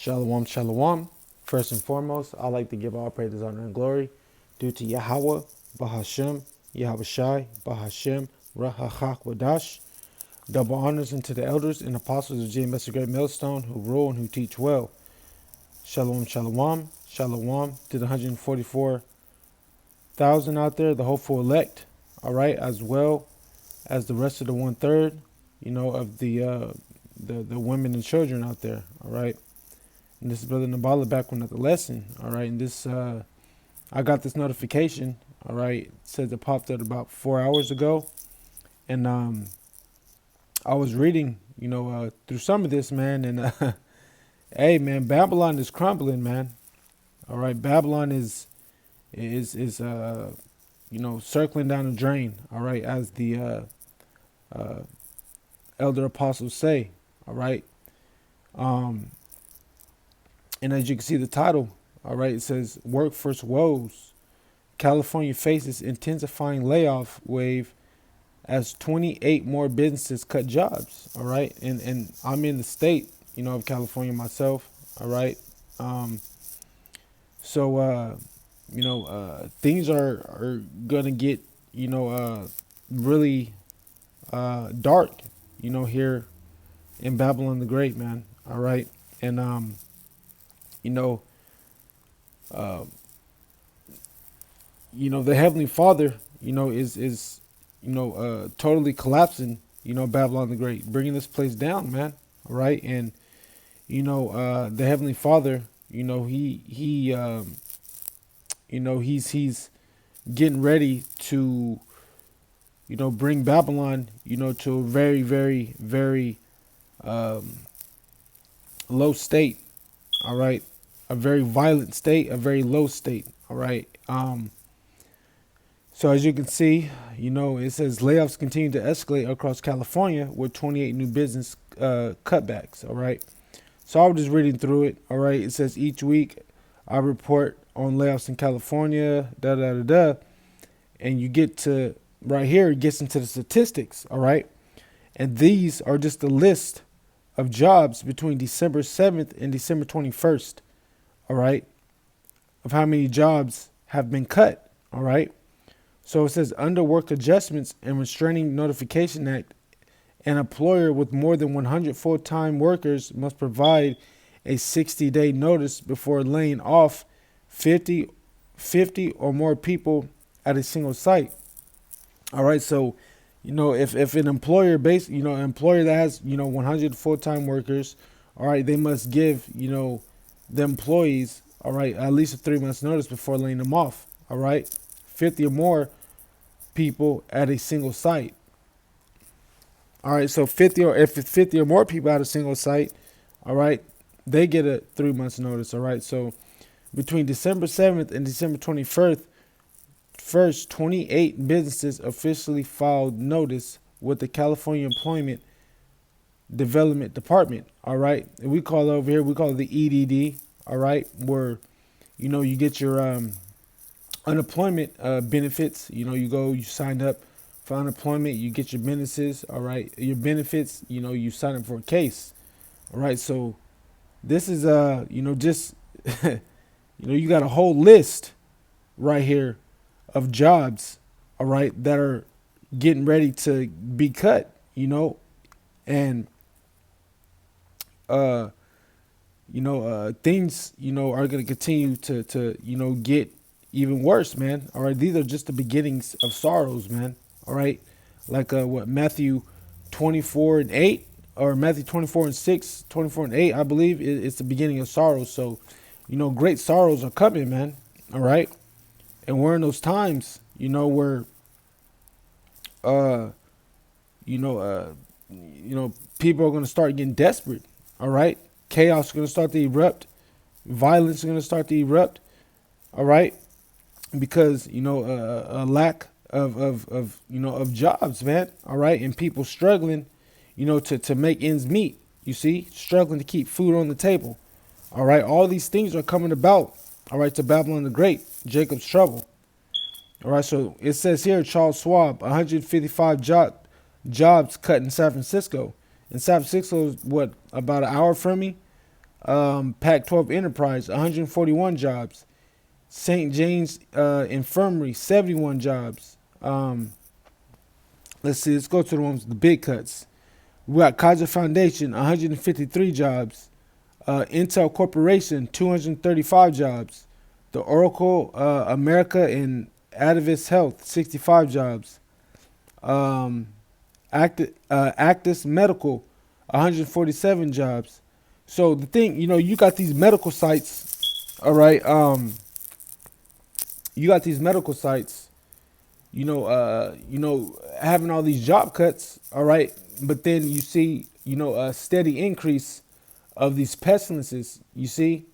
Shalom, shalom. First and foremost, I like to give all praises, honor, and glory due to Yahweh, Bahashem, Yahweh Shai, Bahashem, Rahachak Wadash. Double honors unto the elders and apostles of GMS, the Great Millstone, who rule and who teach well. Shalom, shalom, shalom to the 144,000 out there, the hopeful elect, all right, as well as the rest of the 1/3, of the women and children out there, all right. And this is Brother Nabala back with another lesson. All right. And this, I got this notification. All right. It says it popped up about 4 hours ago. And I was reading, through some of this, man. And hey, man, Babylon is crumbling, man. All right. Babylon is circling down the drain. All right. As the elder apostles say. All right. And as you can see the title, all right, it says Workforce Woes. California faces intensifying layoff wave as 28 more businesses cut jobs. All right. And I'm in the state, of California myself. All right. Things are going to get, really dark, here in Babylon the Great, man. All right. And, the Heavenly Father, is totally collapsing, Babylon the Great, bringing this place down, man. All right. And, the Heavenly Father, he's getting ready to, bring Babylon, to a very, very, very, low state. All right. A very violent state, a very low state. All right. So as you can see, it says layoffs continue to escalate across California with 28 new business cutbacks. All right. So I was just reading through it. All right. It says each week I report on layoffs in California, and you get to right here, it gets into the statistics. All right. And these are just a list of jobs between December 7th and December 21st. All right. Of how many jobs have been cut. All right. So it says under Work Adjustments and Restraining Notification Act, an employer with more than 100 full-time workers must provide a 60-day notice before laying off 50 or more people at a single site. All right. So, if an employer an employer that has, 100 full-time workers, all right, they must give, the employees, all right, at least a 3 months notice before laying them off. All right. 50 or more people at a single site. All right. So if it's 50 or more people at a single site, all right, they get a 3 months notice. All right. So between December 7th and December 21st, 28 businesses officially filed notice with the California Employment Development Department. All right. And we call it over here, we call it the EDD. All right. Where, you get your unemployment benefits. You sign up for unemployment, you get your benefits. All right. Your benefits, you sign up for a case. All right. So this is, just, you got a whole list right here of jobs, all right, that are getting ready to be cut, and things, are going to continue to get even worse, man. All right. These are just the beginnings of sorrows, man. All right. Like what Matthew 24:8 or Matthew 24:6, 24:8, I believe it's the beginning of sorrows. So, great sorrows are coming, man. All right. And we're in those times, where, people are going to start getting desperate. All right. Chaos is going to start to erupt. Violence is going to start to erupt. All right. Because, a lack of jobs, man. All right. And people struggling, to make ends meet. You see, struggling to keep food on the table. All right. All these things are coming about. All right. To Babylon the Great, Jacob's trouble. All right. So it says here, Charles Schwab, 155 jobs cut in San Francisco. And San Francisco is what, about an hour from me? Pac-12 Enterprise, 141 jobs. St. James Infirmary, 71 jobs. Let's see. Let's go to the ones with the big cuts. We got Kaiser Foundation, 153 jobs. Intel Corporation, 235 jobs. The Oracle America and Atavis Health, 65 jobs. Actus Medical, 147 jobs. So the thing, you got these medical sites, all right. You got these medical sites, having all these job cuts, all right. But then you see, a steady increase of these pestilences. You see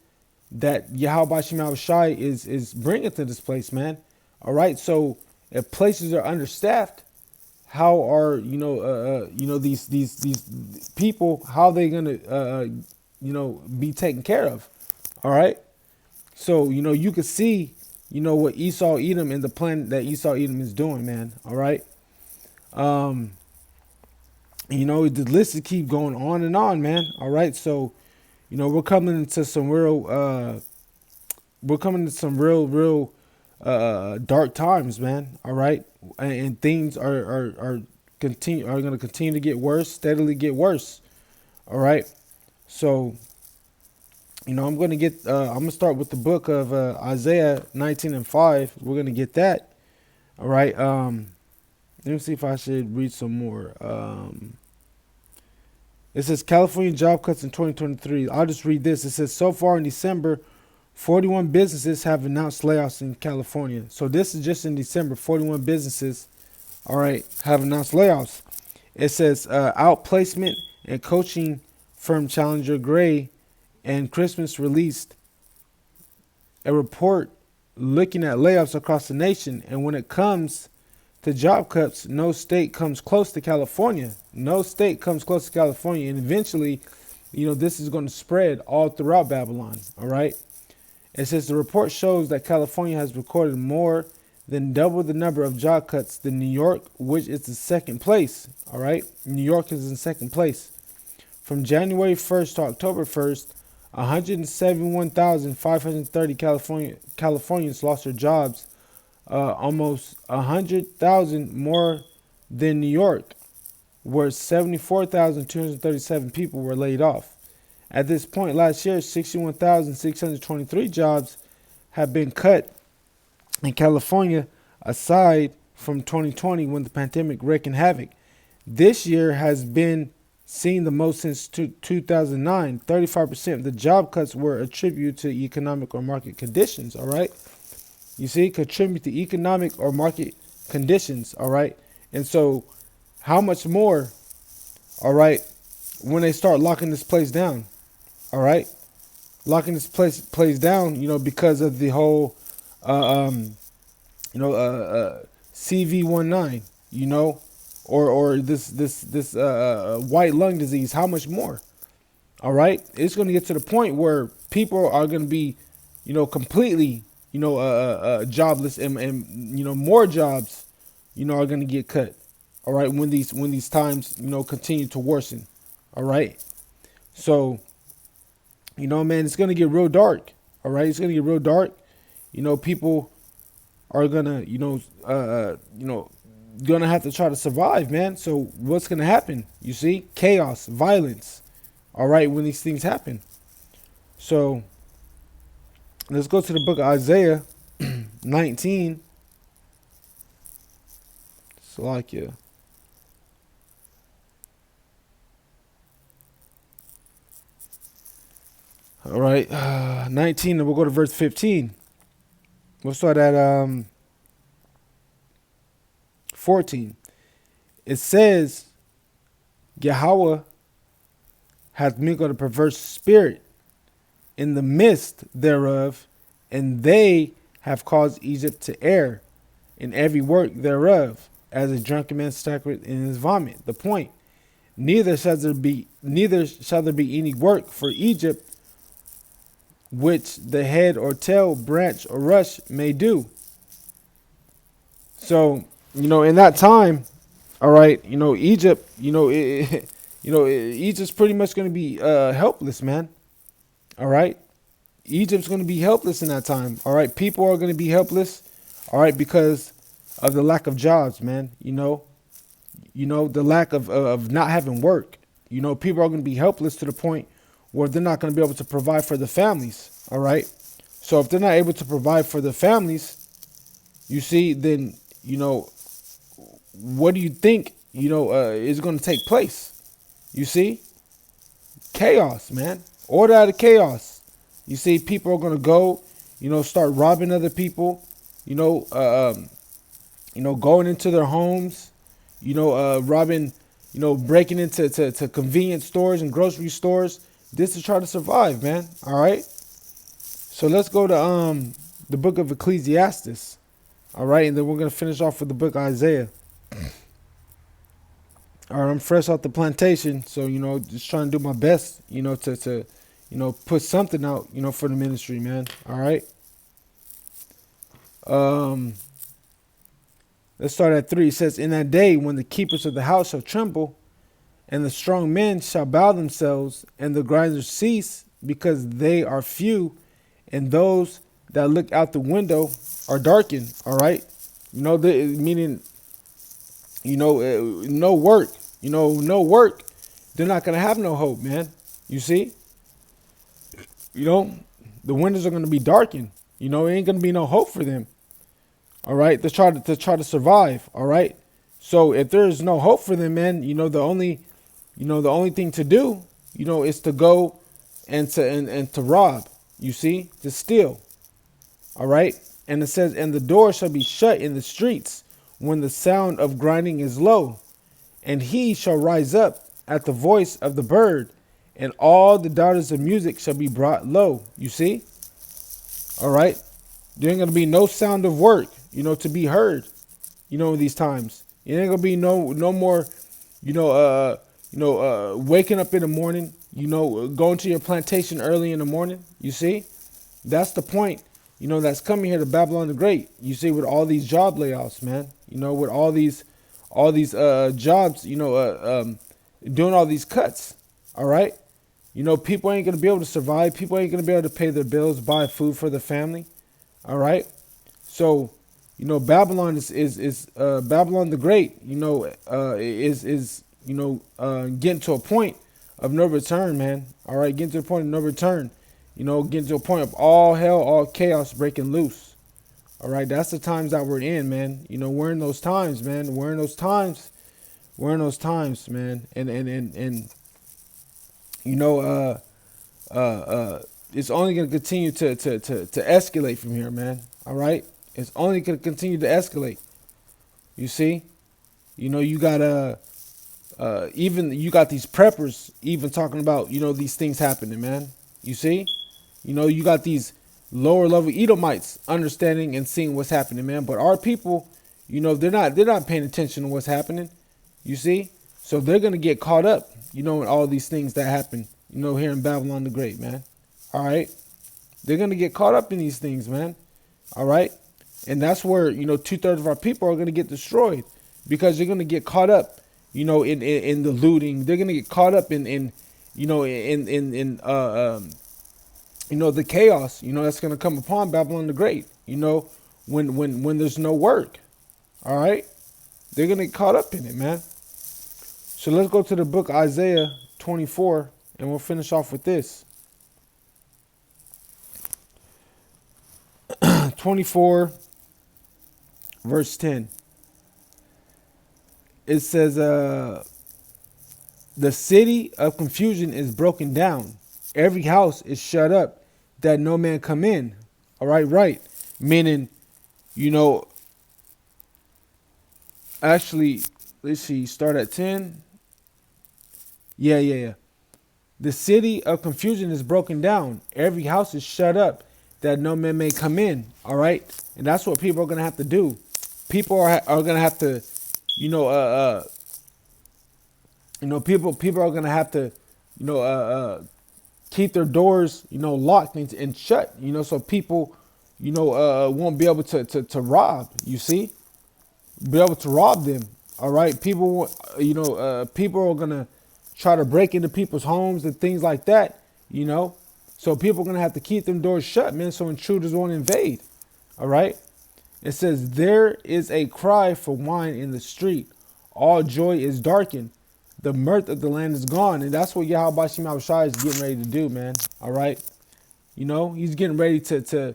that Yahweh Shemel Shai is bringing to this place, man. All right. So if places are understaffed, how are these people, how they gonna be taken care of? All right. So you can see what Esau Edom and the plan that Esau Edom is doing, man. All right. The list is keep going on and on, man. All right. So we're coming into some real dark times, man. All right. And things are going to continue to get worse, steadily get worse. All right. So I'm going to start with the book of Isaiah 19:5. We're going to get that. All right. Let me see if I should read some more. It says California job cuts in 2023. I'll just read this. It says so far in December, 41 businesses have announced layoffs in California. So this is just in December. 41 businesses, all right, have announced layoffs. It says outplacement and coaching firm Challenger Gray and Christmas released a report looking at layoffs across the nation. And when it comes to job cuts, no state comes close to California. No state comes close to California. And eventually, this is going to spread all throughout Babylon. All right. It says the report shows that California has recorded more than double the number of job cuts than New York, which is the second place. All right. New York is in second place. From January 1st to October 1st, 171,530 Californians lost their jobs, almost 100,000 more than New York, where 74,237 people were laid off. At this point last year, 61,623 jobs have been cut in California, aside from 2020 when the pandemic wreaked havoc. This year has been seen the most since 2009. 35% of the job cuts were attributed to economic or market conditions. All right. You see, contribute to economic or market conditions. All right. And so how much more, all right, when they start locking this place down, all right, locking this place down, because of the whole, CV-19, or this white lung disease. How much more? All right, it's going to get to the point where people are going to be, completely, jobless, and more jobs, are going to get cut. All right, when these times, continue to worsen. All right, so, man, it's going to get real dark. All right, it's going to get real dark. People are gonna, gonna have to try to survive, man. So what's gonna happen? You see, chaos, violence. All right, when these things happen. So let's go to the book of Isaiah 19. Salakia. All right, 19, and we'll go to verse 15. We'll start at 14. It says, Yahweh hath mingled a perverse spirit in the midst thereof, and they have caused Egypt to err in every work thereof, as a drunken man staggereth in his vomit. The point: neither shall there be any work for Egypt which the head or tail, branch or rush may do. So, in that time, all right, Egypt, Egypt's pretty much going to be helpless, man. All right. Egypt's going to be helpless in that time. All right. People are going to be helpless. All right. Because of the lack of jobs, man. The lack of not having work. People are going to be helpless to the point where they're not going to be able to provide for the families. All right. So if they're not able to provide for the families, you see, then, what do you think, is going to take place? You see, chaos, man. Order out of chaos. You see, people are going to go, start robbing other people, going into their homes, robbing, breaking into to convenience stores and grocery stores. This to try to survive, man. All right. So let's go to the book of Ecclesiastes. All right, and then we're gonna finish off with the book of Isaiah. All right, I'm fresh off the plantation, so just trying to do my best, to put something out, for the ministry, man. All right. Let's start at 3. It says, "In that day when the keepers of the house shall tremble, and the strong men shall bow themselves, and the grinders cease, because they are few, and those that look out the window are darkened." All right. Meaning, no work, no work. They're not going to have no hope, man. You see, the windows are going to be darkened. It ain't going to be no hope for them. All right. To try to survive. All right. So if there's no hope for them, man, the only thing to do, is to go and to rob, you see, to steal. All right. And it says, "And the door shall be shut in the streets when the sound of grinding is low. And he shall rise up at the voice of the bird, and all the daughters of music shall be brought low." You see? All right. There ain't going to be no sound of work, to be heard, in these times. It ain't going to be no more, waking up in the morning, going to your plantation early in the morning. You see? That's the point. That's coming here to Babylon the Great. You see, with all these job layoffs, man. With all these jobs, doing all these cuts. All right. People ain't gonna be able to survive. People ain't gonna be able to pay their bills, buy food for the family. All right. So, Babylon is Babylon the Great. Is getting to a point of no return, man. All right, getting to a point of no return. Getting to a point of all hell, all chaos breaking loose. All right, that's the times that we're in, man. We're in those times, man. We're in those times. We're in those times, man. And it's only gonna continue to escalate from here, man. All right, it's only gonna continue to escalate. You see, you got even you got these preppers even talking about these things happening, man. You see. You got these lower level Edomites understanding and seeing what's happening, man. But our people, they're not paying attention to what's happening. You see? So they're gonna get caught up, in all these things that happen, here in Babylon the Great, man. All right. They're gonna get caught up in these things, man. All right. And that's where, 2/3 of our people are gonna get destroyed, because they're gonna get caught up, in the looting. They're gonna get caught up in the chaos, that's going to come upon Babylon the Great, when there's no work. All right. They're going to get caught up in it, man. So let's go to the book of Isaiah 24, and we'll finish off with this. 24, verse 10. It says, "The city of confusion is broken down. Every house is shut up, that no man come in." All right, right. Meaning, actually, let's see, start at 10. Yeah. "The city of confusion is broken down. Every house is shut up, that no man may come in." All right. And that's what people are going to have to do. People are going to have to, people are going to have to, keep their doors, locked and shut, so people, won't be able to rob, you see, be able to rob them. All right. People, people are going to try to break into people's homes and things like that, So people are going to have to keep them doors shut, man, so intruders won't invade. All right. It says, there is a cry for wine in the street. All joy is darkened. The mirth of the land is gone. And that's what Yahweh Shem Shai is getting ready to do, man. All right. He's getting ready to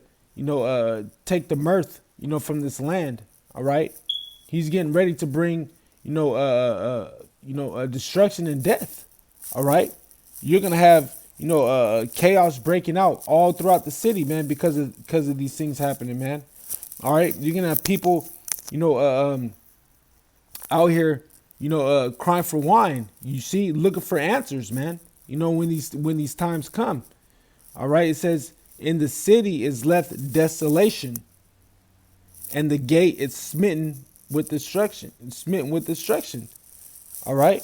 take the mirth, from this land. All right. He's getting ready to bring, destruction and death. All right. You're going to have, chaos breaking out all throughout the city, man, because of these things happening, man. All right. You're going to have people, out here, crying for wine. You see, looking for answers, man. When these times come. All right. It says, in the city is left desolation, and the gate is smitten with destruction. All right.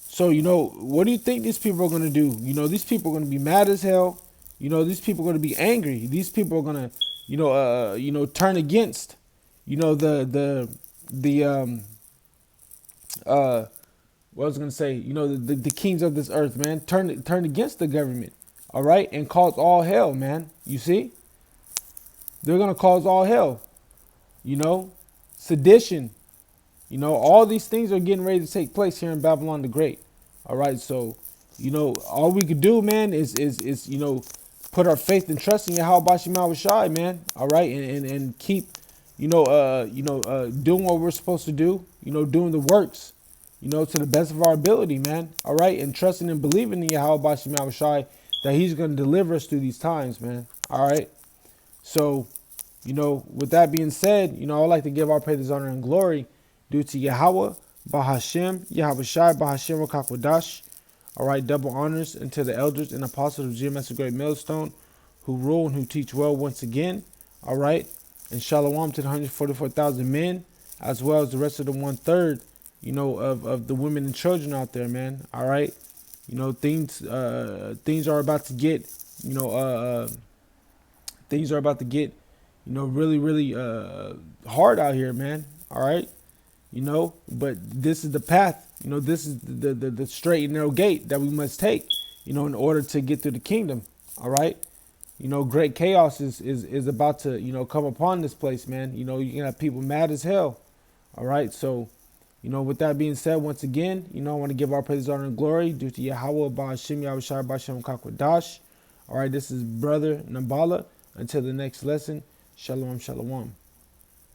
So, what do you think these people are going to do? These people are going to be mad as hell. These people are going to be angry. These people are going to, turn against, what I was going to say, the kings of this earth, man, turn against the government. All right. And cause all hell, man. You see, they're going to cause all hell, sedition. All these things are getting ready to take place here in Babylon the Great. All right. So, all we could do, man, is put our faith and trust in Yahweh Shema Shai, man. All right. And keep, doing what we're supposed to do, doing the works, to the best of our ability, man. All right. And trusting and believing in Yahweh Shema Shai that he's going to deliver us through these times, man. All right. So, with that being said, I'd like to give our praise, honor, and glory due to Yahweh, Bahashem, Yahweh Shai, Bahashem, Rakakwadash. All right, double honors unto the elders and apostles of GMS the Great Millstone, who rule and who teach well once again. All right, and shalom to the 144,000 men, as well as the rest of the 1/3, of the women and children out there, man. All right, things are about to get, really, really hard out here, man. All right. But this is the path, this is the straight and narrow gate that we must take, in order to get through the kingdom. All right. Great chaos is about to, come upon this place, man. You're going to have people mad as hell. All right. So, with that being said, once again, I want to give our praise, honor, and glory due to Yahweh, Ba'ashim, Yahweh Shai, Ba'ashem, Kakwadash. All right. This is Brother Nabala. Until the next lesson, shalom, shalom.